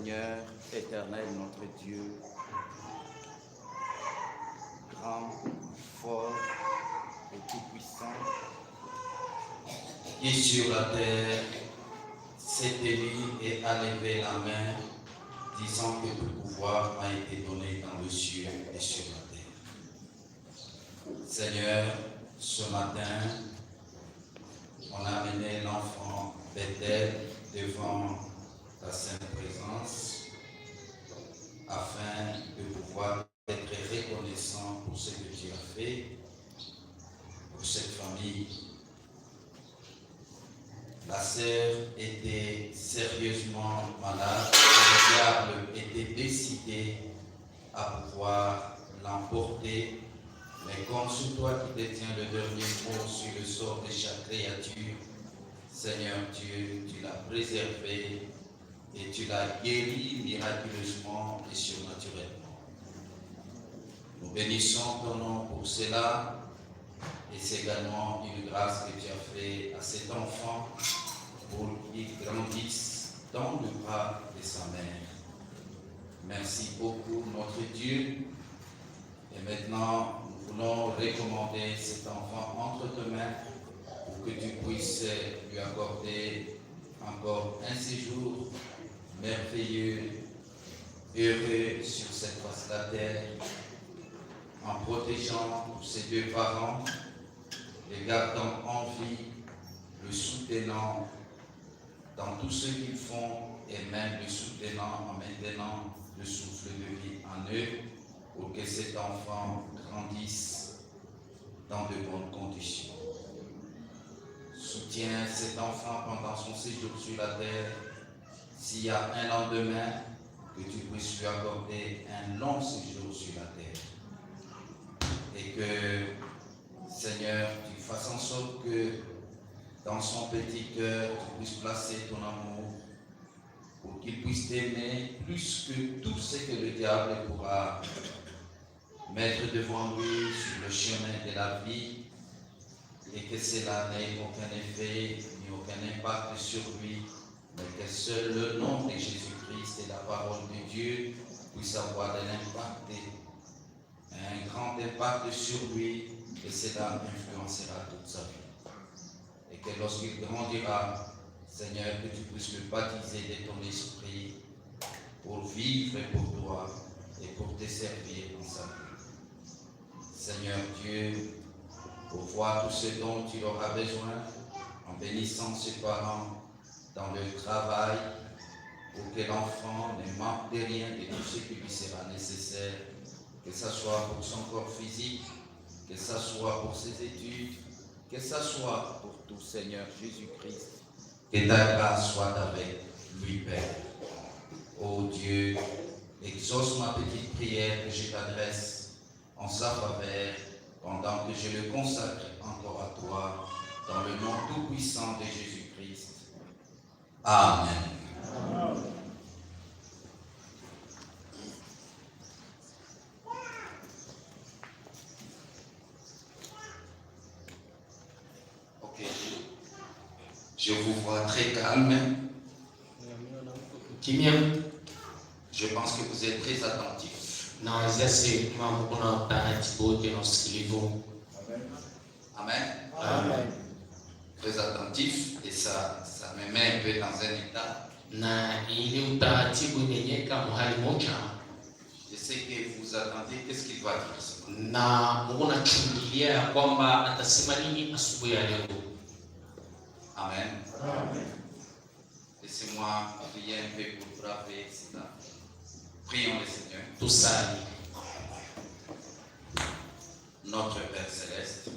Seigneur, éternel notre Dieu, grand, fort et tout-puissant, qui sur la terre s'est élu et a levé la main, disant que tout pouvoir m'a été donné dans le ciel et sur la terre. Seigneur, ce matin, on a amené l'enfant Bethel devant ta sainte présence, afin de pouvoir être reconnaissant pour ce que tu as fait, pour cette famille. La sœur était sérieusement malade, le diable était décidé à pouvoir l'emporter, mais comme c'est toi qui détiens le dernier mot sur le sort de chaque créature, Seigneur Dieu, tu l'as préservé et tu l'as guéri miraculeusement et surnaturellement. Nous bénissons ton nom pour cela. Et c'est également une grâce que tu as fait à cet enfant pour qu'il grandisse dans le bras de sa mère. Merci beaucoup, notre Dieu. Et maintenant, nous voulons recommander cet enfant entre tes mains pour que tu puisses lui accorder encore un séjour merveilleux, heureux sur cette face de la terre, en protégeant tous ses deux parents, les gardant en vie, le soutenant dans tout ce qu'ils font et même le soutenant en maintenant le souffle de vie en eux pour que cet enfant grandisse dans de bonnes conditions. Soutiens cet enfant pendant son séjour sur la terre. S'il y a un lendemain, que tu puisses lui accorder un long séjour sur la terre. Et que, Seigneur, tu fasses en sorte que dans son petit cœur, tu puisses placer ton amour pour qu'il puisse t'aimer plus que tout ce que le diable pourra mettre devant lui sur le chemin de la vie et que cela n'ait aucun effet ni aucun impact sur lui, mais que seul le nom de Jésus-Christ et la parole de Dieu puissent avoir de l'impact, un grand impact sur lui, et cela influencera toute sa vie. Et que lorsqu'il grandira, Seigneur, que tu puisses le baptiser de ton esprit pour vivre pour toi et pour te servir dans sa vie. Seigneur Dieu, pour voir tout ce dont tu auras besoin, en bénissant ses parents dans le travail, pour que l'enfant ne manque de rien de tout ce qui lui sera nécessaire, que ce soit pour son corps physique, que ce soit pour ses études, que ce soit pour tout, Seigneur Jésus-Christ. Que ta grâce soit avec lui, Père. Ô Dieu, exauce ma petite prière que je t'adresse en sa faveur, pendant que je le consacre encore à toi, dans le nom tout-puissant de Jésus-Christ. Amen. Amen. Je vous vois très calme. Je pense que vous êtes très attentifs. Amen. Amen. Très attentifs, et ça me met un peu dans un état. Je sais que vous attendez, qu'est-ce qu'il va dire. Amen. Amen. Laissez-moi prier un peu pour braver cela. Prions le Seigneur. Tout ça. Notre Père Céleste,